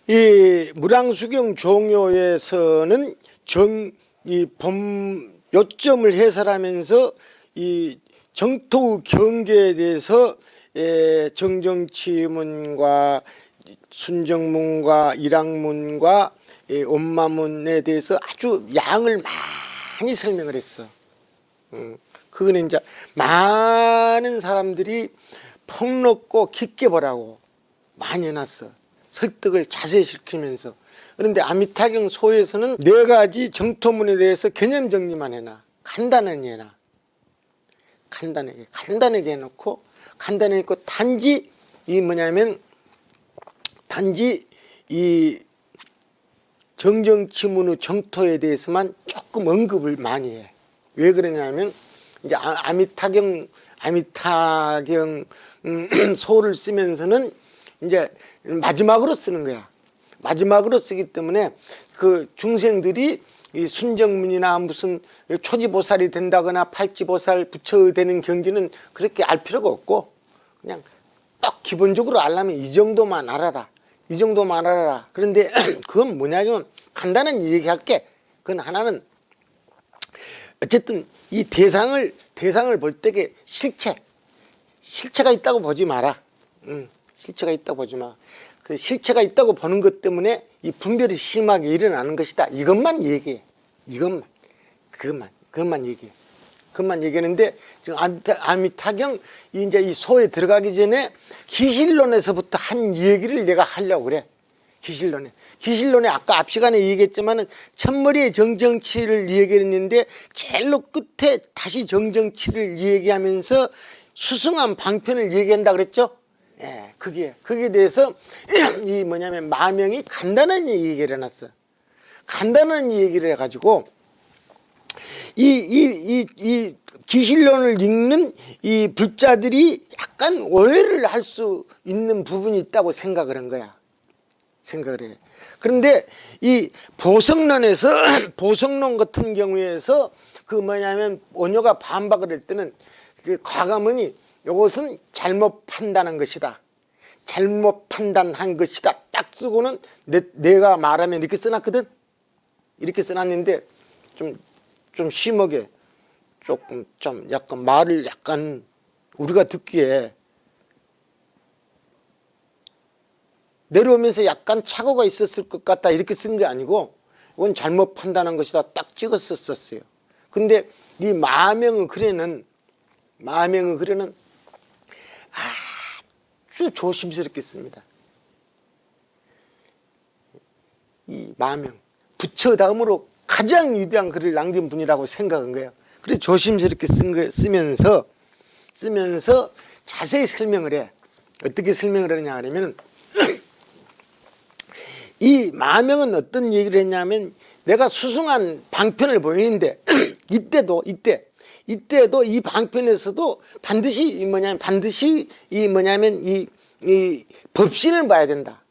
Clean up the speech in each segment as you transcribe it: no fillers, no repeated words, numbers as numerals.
이 무량수경 종요에서는 이 요점을 해설하면서 이 정토의 경계에 대해서 정정치문과 순정문과 일학문과 엄마문에 대해서 아주 양을 많이 설명을 했어. 그거는 이제 많은 사람들이 폭넓고 깊게 보라고 많이 해놨어. 설득을 자세히 시키면서. 그런데 아미타경 소에서는 4가지 정토문에 대해서 개념 정리만 해놔. 간단하게 해놔. 간단하게 해놓고, 간단하게 해놓고, 단지 단지 이 정정치문의 정토에 대해서만 조금 언급을 많이 해. 왜 그러냐면 이제 아미타경 소를 쓰면서는 이제 마지막으로 쓰는 거야. 마지막으로 쓰기 때문에 그 중생들이 이 순정문이나 무슨 초지보살이 된다거나 팔지보살 부처 되는 경지는 그렇게 알 필요가 없고, 그냥 딱 기본적으로 알려면 이 정도만 알아라. 이 정도만 알아라. 그런데 그건 뭐냐면 간단한 얘기할게. 그건 하나는 어쨌든 이 대상을 볼 때게 실체가 있다고 보지 마라. 실체가 있다고 보지 마. 그 실체가 있다고 보는 것 때문에 이 분별이 심하게 일어나는 것이다. 이것만 얘기해. 그것만 얘기해. 그것만 얘기하는데 지금 아미타경 이제 이 소에 들어가기 전에 기실론에서부터 한 얘기를 내가 하려고 그래. 기실론에 아까 앞 시간에 얘기했지만은 첫머리에 정정치를 얘기했는데 제일로 끝에 다시 정정치를 얘기하면서 수승한 방편을 얘기한다 그랬죠? 예, 거기에 대해서 이 마명이 간단한 얘기를 해놨어. 간단한 얘기를 해가지고 이 기실론을 읽는 이 불자들이 약간 오해를 할 수 있는 부분이 있다고 생각을 한 거야. 생각을 해. 그런데 이 보성론에서 보성론 같은 경우에서 원효가 반박을 할 때는 그 과감원이 이것은 잘못 판단한 것이다. 잘못 판단한 것이다. 딱 쓰고는 내가 말하면 이렇게 써놨거든. 이렇게 써놨는데 좀 심하게 좀 약간 말을 약간 우리가 듣기에 내려오면서 약간 착오가 있었을 것 같다 이렇게 쓴 게 아니고 이건 잘못 판단한 것이다 딱 찍었었어요. 근데 이 마명의 글에는 아주 조심스럽게 씁니다. 이 마명 부처 다음으로 가장 위대한 글을 남긴 분이라고 생각한 거예요. 그래서 조심스럽게 쓰면서 자세히 설명을 해. 어떻게 설명을 하느냐 하면 이 마명은 어떤 얘기를 했냐면 내가 수승한 방편을 보이는데 이때도 이 방편에서도 반드시 이 법신을 봐야 된다.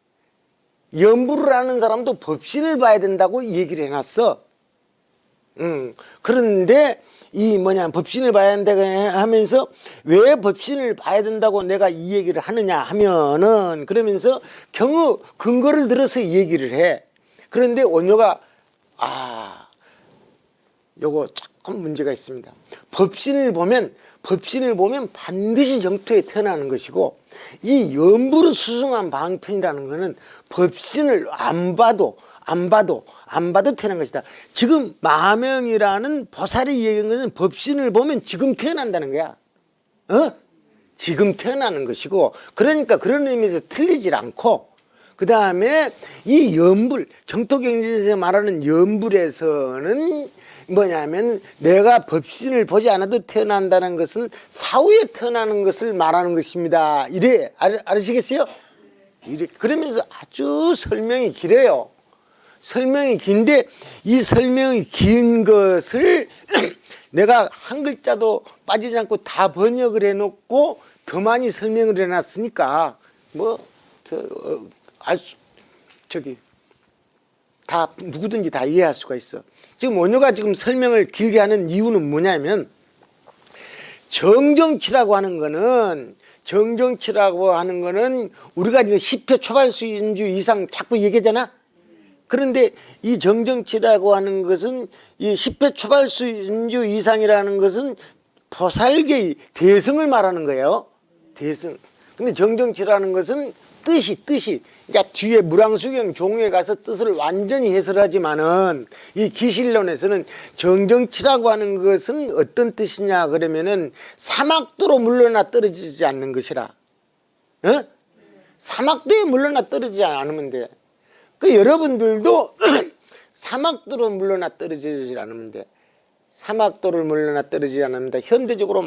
연부를 하는 사람도 법신을 봐야 된다고 얘기를 해놨어. 그런데 법신을 봐야 된다고 하면서 왜 법신을 봐야 된다고 내가 이 얘기를 하느냐 하면은 그러면서 근거를 들어서 얘기를 해. 그런데 원효가 요거 조금 문제가 있습니다. 법신을 보면 반드시 정토에 태어나는 것이고 이 연부로 수승한 방편이라는 거는 법신을 안 봐도 태어난 것이다. 지금 마명이라는 보살이 얘기한 것은 법신을 보면 지금 태어난다는 거야. 지금 태어나는 것이고 그러니까 그런 의미에서 틀리질 않고 그 다음에 이 연불 정토경전에서 말하는 연불에서는 뭐냐면 내가 법신을 보지 않아도 태어난다는 것은 사후에 태어나는 것을 말하는 것입니다. 이래 알으시겠어요? 이래 그러면서 아주 설명이 길어요. 설명이 긴데 이 설명이 긴 것을 내가 한 글자도 빠지지 않고 다 번역을 해놓고 더 많이 설명을 다 누구든지 다 이해할 수가 있어. 지금 원효가 지금 설명을 길게 하는 이유는 뭐냐면 정정치라고 하는 거는 우리가 지금 10회 초발심주 이상 자꾸 얘기하잖아. 그런데 이 정정치라고 하는 것은 이 10회 초발심주 이상이라는 것은 보살계의 대승을 말하는 거예요. 대승. 근데 정정치라는 것은 뜻이 이제 뒤에 무랑수경 종에 가서 뜻을 완전히 해설하지만은 이 기실론에서는 정정치라고 하는 것은 어떤 뜻이냐 그러면은 사막도로 물러나 떨어지지 않는 것이라. 어? 사막도에 물러나 떨어지지 않으면 돼. 그 여러분들도 사막도로 물러나 떨어지지 않으면 돼. 사막도를 물러나 떨어지지 않으면 돼. 현대적으로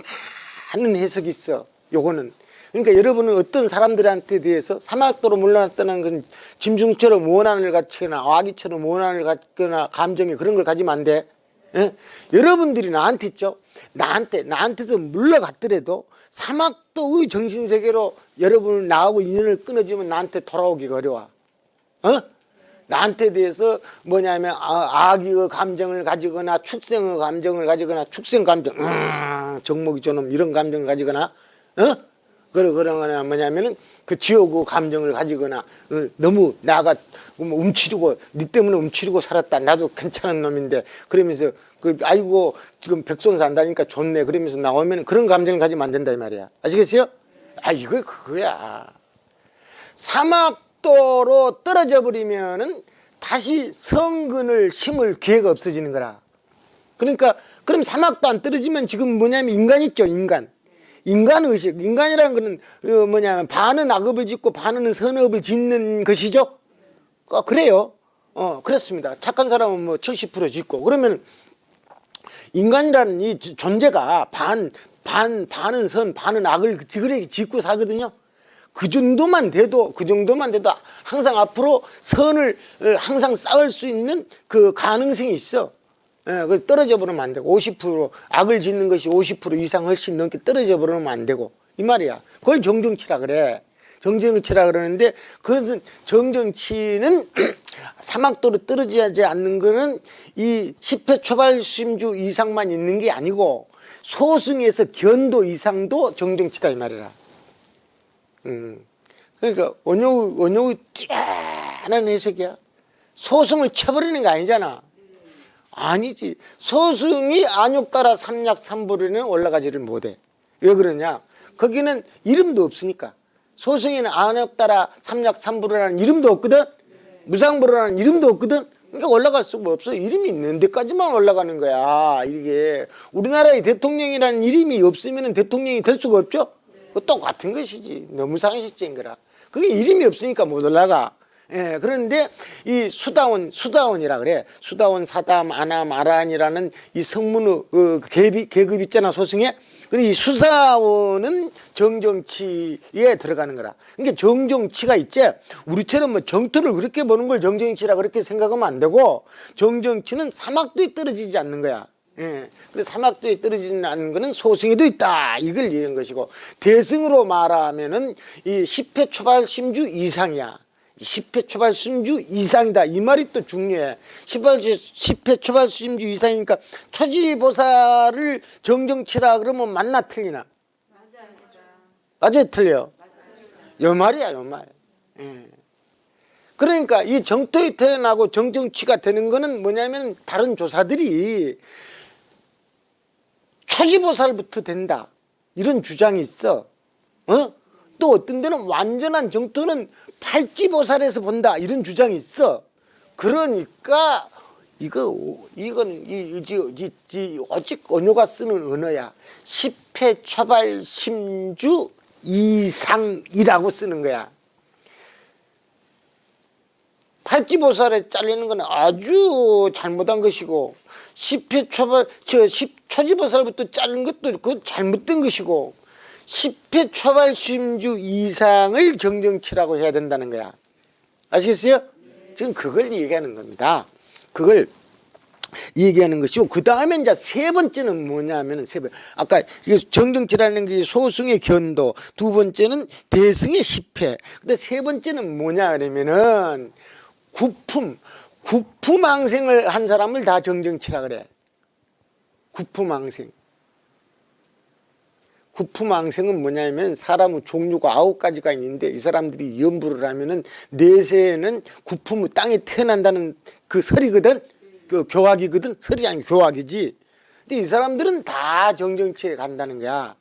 많은 해석이 있어. 요거는. 그러니까 여러분은 어떤 사람들한테 대해서 사막도로 물러났다는 건 짐승처럼 원한을 갖거나 아기처럼 원한을 갖거나 감정이 그런 걸 가지면 안 돼. 예? 여러분들이 나한테 있죠. 나한테도 물러갔더라도 사막도의 정신세계로 여러분을 나하고 인연을 끊어지면 나한테 돌아오기가 어려워. 어? 나한테 대해서 뭐냐면 아기의 감정을 가지거나 축생의 감정을 가지거나 축생 감정 정목이 저놈 이런 감정을 가지거나 그러거나 뭐냐면은 그 지옥의 감정을 가지거나 너무 나가 움츠리고 니 때문에 움츠리고 살았다 나도 괜찮은 놈인데 그러면서 아이고 지금 백손 산다니까 좋네 그러면서 나오면 그런 감정을 가지면 안 된다 이 말이야. 아시겠어요? 이거 그거야. 사막도로 떨어져 버리면은 다시 성근을 심을 기회가 없어지는 거라. 그러니까 그럼 사막도 안 떨어지면 지금 뭐냐면 인간 있죠. 인간의식. 인간이라는 거는 뭐냐면 반은 악업을 짓고 반은 선업을 짓는 것이죠. 그래요. 그렇습니다. 착한 사람은 뭐 70% 짓고 그러면 인간이라는 이 존재가 반은 선 반은 악을 짓고 사거든요. 그 정도만 돼도 항상 앞으로 선을 항상 쌓을 수 있는 그 가능성이 있어. 그 떨어져 버리면 안 되고 50% 악을 짓는 것이 50% 이상 훨씬 넘게 떨어져 버리면 안 되고 이 말이야. 그걸 정정치라 그래. 정정치라 그러는데 그것은 정정치는 사막도로 떨어지지 않는 거는 이 10회 초발심주 이상만 있는 게 아니고 소승에서 견도 이상도 정정치다 이 말이라. 그러니까 원효의 뛰어난 해석이야. 소승을 쳐버리는 거 아니잖아. 아니지. 소승이 안욕 따라 삼약삼불에는 올라가지를 못해. 왜 그러냐? 거기는 이름도 없으니까. 소승에는 안욕 따라 삼약삼불이라는 이름도 없거든. 무상불이라는 이름도 없거든. 그러니까 올라갈 수가 없어. 이름이 있는 데까지만 올라가는 거야. 이게 우리나라의 대통령이라는 이름이 없으면 대통령이 될 수가 없죠. 똑같은 것이지. 너무 상식적인 거라. 그게 이름이 없으니까 못 올라가. 예, 그런데 이 수다원이라 그래. 수다원, 사담, 아남, 아란이라는 이 성문의 계급 있잖아, 소승에. 근데 이 수사원은 정정치에 들어가는 거라. 그러니까 정정치가 있지. 우리처럼 뭐 정토를 그렇게 보는 걸 정정치라 그렇게 생각하면 안 되고 정정치는 사막도에 떨어지지 않는 거야. 예. 그래서 사막도에 떨어지지 않는 거는 소승에도 있다. 이걸 얘기한 것이고 대승으로 말하면은 이 10회 초발심주 이상이야. 10회 초발심주 이상이다. 이 말이 또 중요해. 10회 초발심주 이상이니까 초지보살을 정정치라 그러면 맞나 틀리나? 맞아요. 틀려. 요 말이야. 요 말. 예. 그러니까 이 정토에 태어나고 정정치가 되는 거는 뭐냐면 다른 조사들이 초지보살부터 된다. 이런 주장이 있어. 또 어떤 데는 완전한 정토는 팔지보살에서 본다. 이런 주장이 있어. 그러니까 이건 오직 원효가 쓰는 언어야. 10회 초발심주 이상이라고 쓰는 거야. 팔지보살에 잘리는 건 아주 잘못한 것이고 10회 초지보살부터 자른 것도 그 잘못된 것이고 10회 초발심주 이상을 정정치라고 해야 된다는 거야. 아시겠어요? 지금 그걸 얘기하는 겁니다. 그걸 얘기하는 것이고 그 다음에 이제 세 번째는 뭐냐면은 아까 정정치라는 게 소승의 견도, 두 번째는 대승의 10회. 근데 세 번째는 뭐냐 그러면은 구품왕생을 한 사람을 다 정정치라 그래. 구품왕생. 구품왕생은 뭐냐면 사람의 종류가 9가지가 있는데 이 사람들이 연부를 하면은 내세에는 구품의 땅에 태어난다는 그 설이거든. 그 교학이거든. 설이 아니고 교학이지. 근데 이 사람들은 다 정정치에 간다는 거야.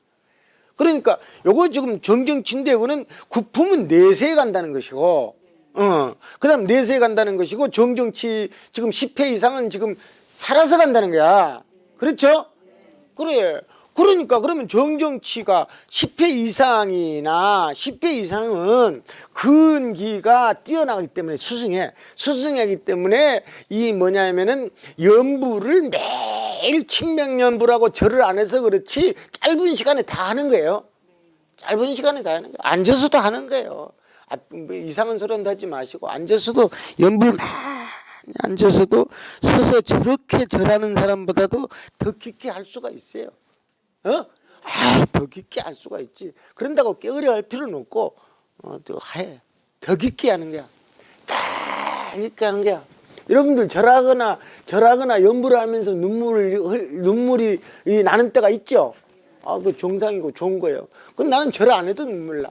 그러니까 요거 지금 정정치인데 이거는 구품은 내세에 간다는 것이고, 그 다음 내세에 간다는 것이고, 정정치 지금 10회 이상은 지금 살아서 간다는 거야. 그렇죠? 그래. 그러니까 그러면 정정치가 10회 이상이나 10회 이상은 근기가 뛰어나기 때문에 수승하기 때문에 이 뭐냐면은 연부를 매일 칭명연부라고 절을 안 해서 그렇지 짧은 시간에 다 하는 거예요. 짧은 시간에 다 하는 거예요. 앉아서도 하는 거예요. 뭐 이상한 소리는 하지 마시고 앉아서도 연부를 많이 앉아서도 서서 저렇게 절하는 사람보다도 더 깊게 할 수가 있어요. 더 깊게 할 수가 있지. 그런다고 깨어려 할 필요는 없고, 더 깊게 하는 거야. 딱 깊게 하는 거야. 여러분들 절하거나 연부를 하면서 눈물이 나는 때가 있죠? 그 정상이고 좋은 거예요. 그럼 나는 절 안 해도 눈물 나.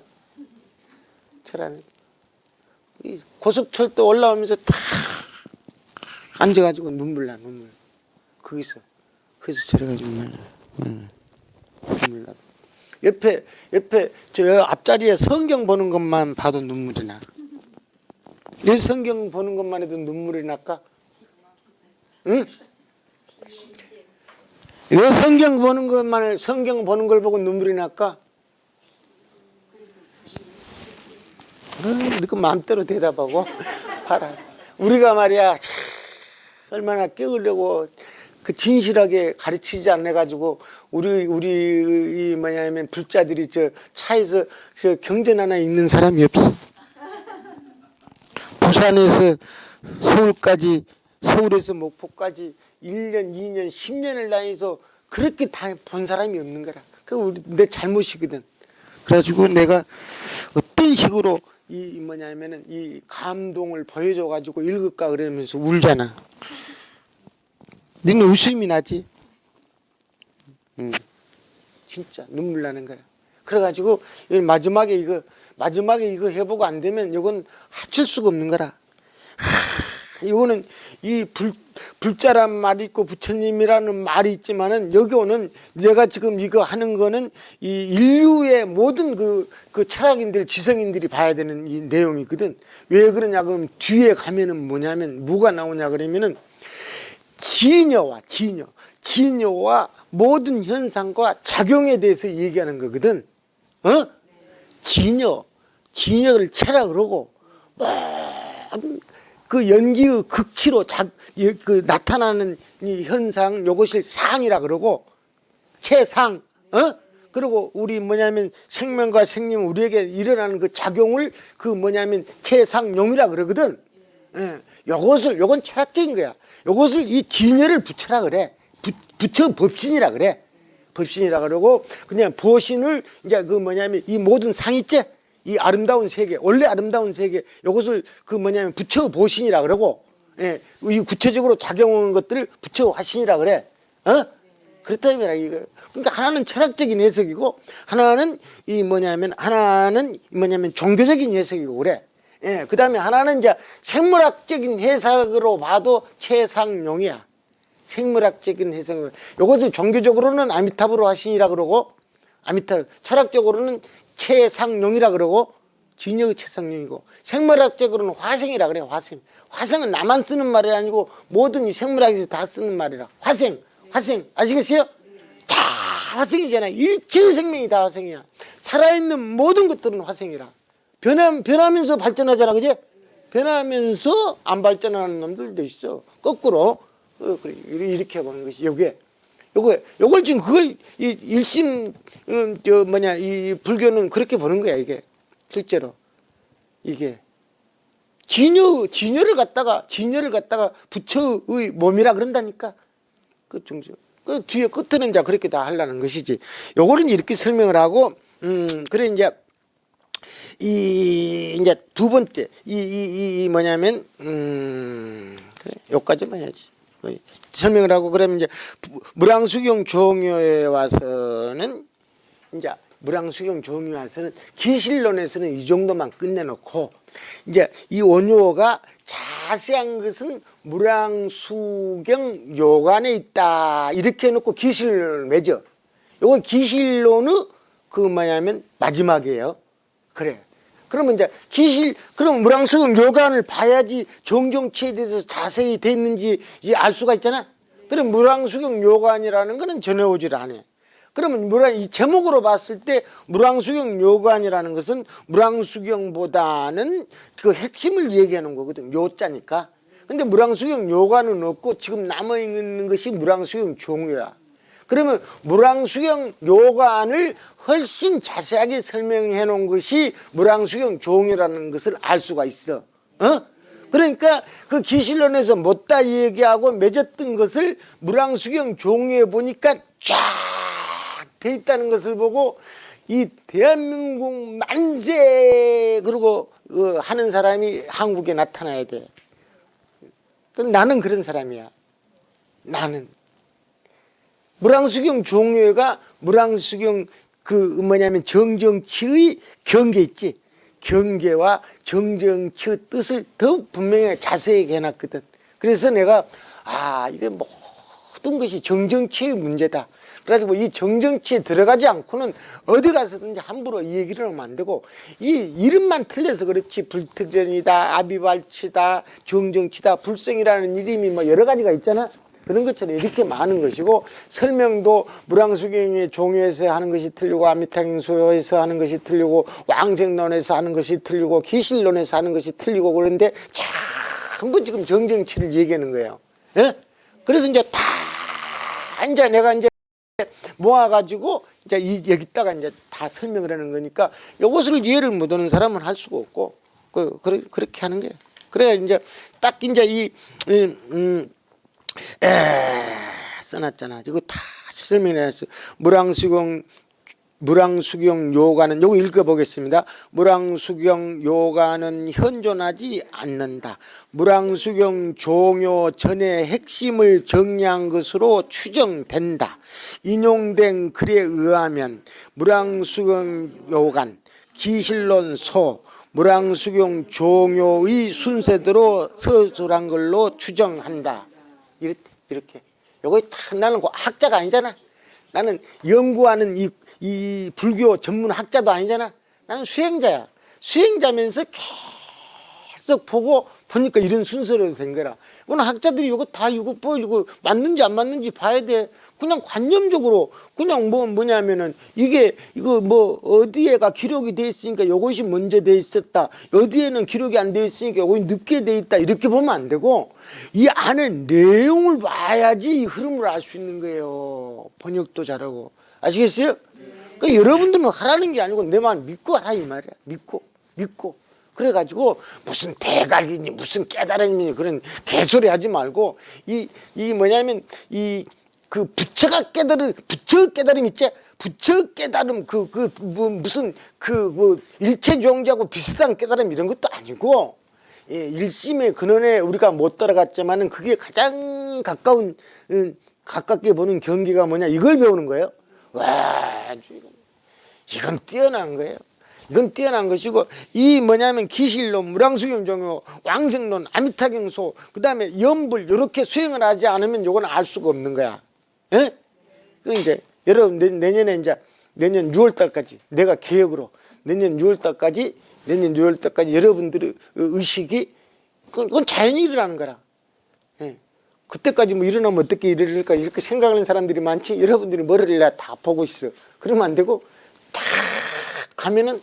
절 안 해도. 고속철도 올라오면서 탁 앉아가지고 눈물 나. 거기서 절해가지고 눈물 나. 옆에 저 앞자리에 성경 보는 것만 봐도 눈물이 나. 이 성경 보는 것만 해도 눈물이 날까? 응? 왜 성경 보는 걸 보고 눈물이 날까? 그 마음대로 대답하고 봐라. 우리가 말이야 얼마나 깨우려고 그 진실하게 가르치지 않아 가지고 우리 뭐냐면 불자들이 저 차에서 저 경전 하나 읽는 사람이 없어. 부산에서 서울에서 목포까지 1년, 2년, 10년을 다녀서 그렇게 다 본 사람이 없는 거라. 그 내 잘못이거든. 그래가지고 내가 어떤 식으로 뭐냐면은 이 감동을 보여줘 가지고 읽을까 그러면서 울잖아. 너는 웃음이 나지? 진짜 눈물 나는 거야. 그래가지고 마지막에 이거 해보고 안 되면 이건 합칠 수가 없는 거라. 이거는 이 불자란 말이 있고 부처님이라는 말이 있지만은 여기 오는 내가 지금 이거 하는 거는 이 인류의 모든 그 철학인들 지성인들이 봐야 되는 이 내용이거든. 왜 그러냐 그러면 뒤에 가면은 뭐가 나오냐 그러면은 진여와 모든 현상과 작용에 대해서 얘기하는 거거든. 진여를 체라 그러고 그 연기의 극치로 그 나타나는 이 현상 요것을 상이라 그러고 체상. 그리고 우리 생명과 생명 우리에게 일어나는 그 작용을 체상용이라 그러거든. 요건 철학적인 거야. 요것을 이 진여를 붙여라 그래. 붙여 법신이라 그래. 법신이라 그러고 그냥 보신을 이제 이 모든 상이째 이 아름다운 세계 원래 아름다운 세계 요것을 붙여 보신이라 그러고 이 구체적으로 작용하는 것들을 붙여 화신이라 그래. 그렇다면 이거 그러니까 하나는 철학적인 해석이고 하나는 종교적인 해석이고 그래. 그 다음에 하나는 이제 생물학적인 해석으로 봐도 체상용이야. 생물학적인 해석으로. 이것을 종교적으로는 아미타불로 화신이라 그러고, 철학적으로는 체상용이라 그러고, 진여의 체상용이고, 생물학적으로는 화생이라 그래, 화생. 화생은 나만 쓰는 말이 아니고, 모든 이 생물학에서 다 쓰는 말이라. 화생. 아시겠어요? 다 화생이잖아. 일체의 생명이 다 화생이야. 살아있는 모든 것들은 화생이라. 변하면서 발전하잖아, 그지? 변하면서 안 발전하는 놈들도 있어. 거꾸로. 그래, 이렇게 보는 것이, 요걸 지금 이 불교는 그렇게 보는 거야, 이게. 실제로. 이게. 진여를 갖다가 부처의 몸이라 그런다니까. 그 뒤에 끝에는 이제 그렇게 다 하려는 것이지. 요거는 이렇게 설명을 하고, 그래, 이제 두 번째, 그래, 여기까지만 해야지. 설명을 하고 그러면 이제 무량수경 종요에 와서는 이제 무량수경 종요에 와서는 기실론에서는 이 정도만 끝내놓고 이제 이 원효가 자세한 것은 무량수경 요관에 있다 이렇게 해놓고 기실론을 맺어. 요거 기실론의 그 뭐냐면 마지막이에요. 그래. 그러면 이제 그럼 무량수경 요관을 봐야지 정정치에 대해서 자세히 돼 있는지 이제 알 수가 있잖아. 그럼 무량수경 요관이라는 거는 전해오질 않아. 그러면 이 제목으로 봤을 때 무량수경 요관이라는 것은 무량수경보다는 그 핵심을 얘기하는 거거든. 요자니까. 근데 무량수경 요관은 없고 지금 남아있는 것이 무량수경 종요야. 그러면 무량수경 요관을 훨씬 자세하게 설명해 놓은 것이 무량수경 종요라는 것을 알 수가 있어. 그러니까 그 기실론에서 못다 얘기하고 맺었던 것을 무량수경 종요에 보니까 쫙 돼 있다는 것을 보고 이 대한민국 만세 그러고 하는 사람이 한국에 나타나야 돼. 나는 그런 사람이야. 나는. 무량수경 종요가 무량수경 그 뭐냐면 정정치의 경계 있지. 경계와 정정치의 뜻을 더 분명히 자세하게 해놨거든. 그래서 내가 이게 모든 것이 정정치의 문제다. 그래가지고 이 정정치에 들어가지 않고는 어디 가서든지 함부로 이 얘기를 하면 안 되고 이 이름만 틀려서 그렇지 불특전이다, 아비발치다, 정정치다, 불성이라는 이름이 뭐 여러 가지가 있잖아. 그런 것처럼 이렇게 많은 것이고 설명도 무량수경의 종요에서 하는 것이 틀리고 아미타경소에서 하는 것이 틀리고 왕생론에서 하는 것이 틀리고 기실론에서 하는 것이 틀리고 그런데 전부 지금 정정치를 얘기하는 거예요. 예? 그래서 이제 이제 내가 이제 모아가지고 이제 여기다가 이제 다 설명을 하는 거니까 이것을 이해를 못하는 사람은 할 수가 없고 그렇게 하는 게 그래야 이제 딱 이제 써놨잖아. 이거 다 설명해놨어. 무량수경 요가는 요거 읽어보겠습니다. 무량수경 요가는 현존하지 않는다. 무량수경 종요 전의 핵심을 정리한 것으로 추정된다. 인용된 글에 의하면 무량수경 요관, 기실론 소, 무량수경 종요의 순서대로 서술한 걸로 추정한다. 이렇게. 요거 다 나는 학자가 아니잖아. 나는 연구하는 이 불교 전문 학자도 아니잖아. 나는 수행자야. 수행자면서 계속 보니까 이런 순서로 된 거라. 이건 학자들이 이거 맞는지 안 맞는지 봐야 돼. 그냥 관념적으로 그냥 뭐냐면은 이거 뭐 어디에가 기록이 돼 있으니까 이것이 먼저 돼 있었다. 어디에는 기록이 안 돼 있으니까 이것이 늦게 돼 있다. 이렇게 보면 안 되고 이 안에 내용을 봐야지 이 흐름을 알 수 있는 거예요. 번역도 잘하고. 아시겠어요? 그러니까 여러분들은 하라는 게 아니고 내 말 믿고 하라 이 말이야. 믿고. 그래가지고 무슨 대각이니 무슨 깨달음이니 그런 개소리 하지 말고 이 뭐냐면 그 부처가 부처 깨달음 있지? 부처 깨달음 무슨 일체주행자하고 비슷한 깨달음 이런 것도 아니고 일심의 근원에 우리가 못 따라갔지만은 그게 가장 가깝게 보는 경기가 뭐냐 이걸 배우는 거예요. 와, 이건 뛰어난 거예요. 이건 뛰어난 것이고 이 뭐냐면 기실론, 무량수경 종요, 왕생론, 아미타경소 그 다음에 연불 이렇게 수행을 하지 않으면 이건 알 수가 없는 거야. 예? 그러니까 여러분 내년 6월달까지 내가 계획으로 내년 6월달까지 여러분들의 의식이 그건 자연히 일어나는 거라. 예. 그때까지 뭐 일어나면 어떻게 일어날까 이렇게 생각하는 사람들이 많지. 여러분들이 머리를 다 보고 있어. 그러면 안 되고 딱 가면은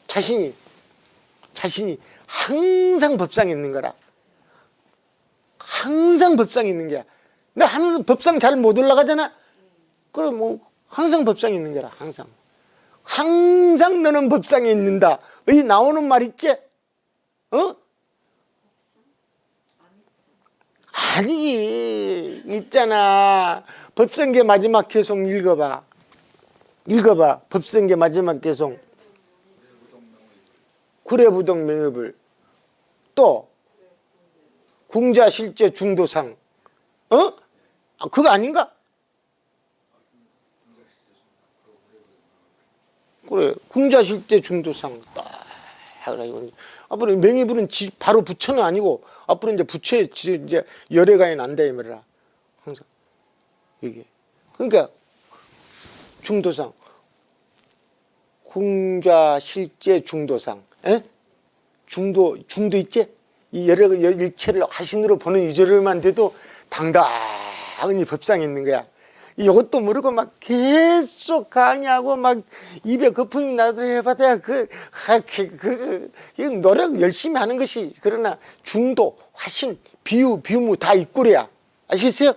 자신이 항상 법상에 있는 거라. 항상 법상에 있는 게야. 나 항상 법상 잘 못 올라가잖아. 그럼 뭐 항상 법상에 있는 거라. 항상 너는 법상에 있는다. 이 나오는 말 있지? 아니 있잖아. 법성계 마지막 개송 읽어봐. 법성계 마지막 개송. 구례부동 명예불. 또 궁자 실제 중도상. 그거 아닌가? 그래, 궁자 실제 중도상. 딱 해가지고 앞으로 명의불은 바로 부처는 아니고 앞으로 이제 부처에 이제 열애가에 난다 이 말이라. 항상 이게 그러니까 중도상. 궁자 실제 중도상. 에? 중도 있지? 이 여러 일체를 화신으로 보는 이절만 돼도 당당히 법상에 있는 거야. 이것도 모르고 막 계속 강의하고 막 입에 거품이 나도 해봐야 노력 열심히 하는 것이. 그러나 중도, 화신, 비유, 비유무 다 있구래야. 아시겠어요?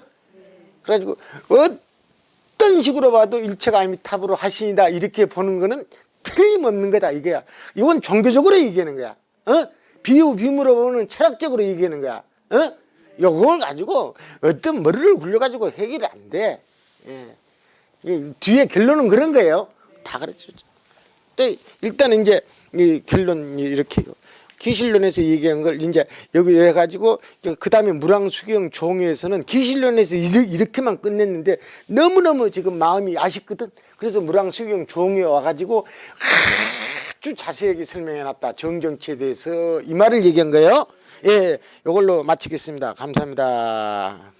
그래가지고 어떤 식으로 봐도 일체가 아미타불로 화신이다 이렇게 보는 거는 틀림없는 거다 이거야. 이건 종교적으로 얘기하는 거야. 비유, 비유무로 보면 철학적으로 얘기하는 거야. 요걸 가지고 어떤 머리를 굴려가지고 해결이 안 돼. 예. 뒤에 결론은 그런 거예요. 다 가르쳐줘. 일단 이제 이 결론이 이렇게 기실론에서 얘기한 걸 이제 여기 해가지고 그 다음에 무랑수경 종회에서는 기실론에서 이렇게만 끝냈는데 너무너무 지금 마음이 아쉽거든. 그래서 무랑수경 종회에 와가지고 아주 자세하게 설명해놨다. 정정치에 대해서 이 말을 얘기한 거예요. 예, 이걸로 마치겠습니다. 감사합니다.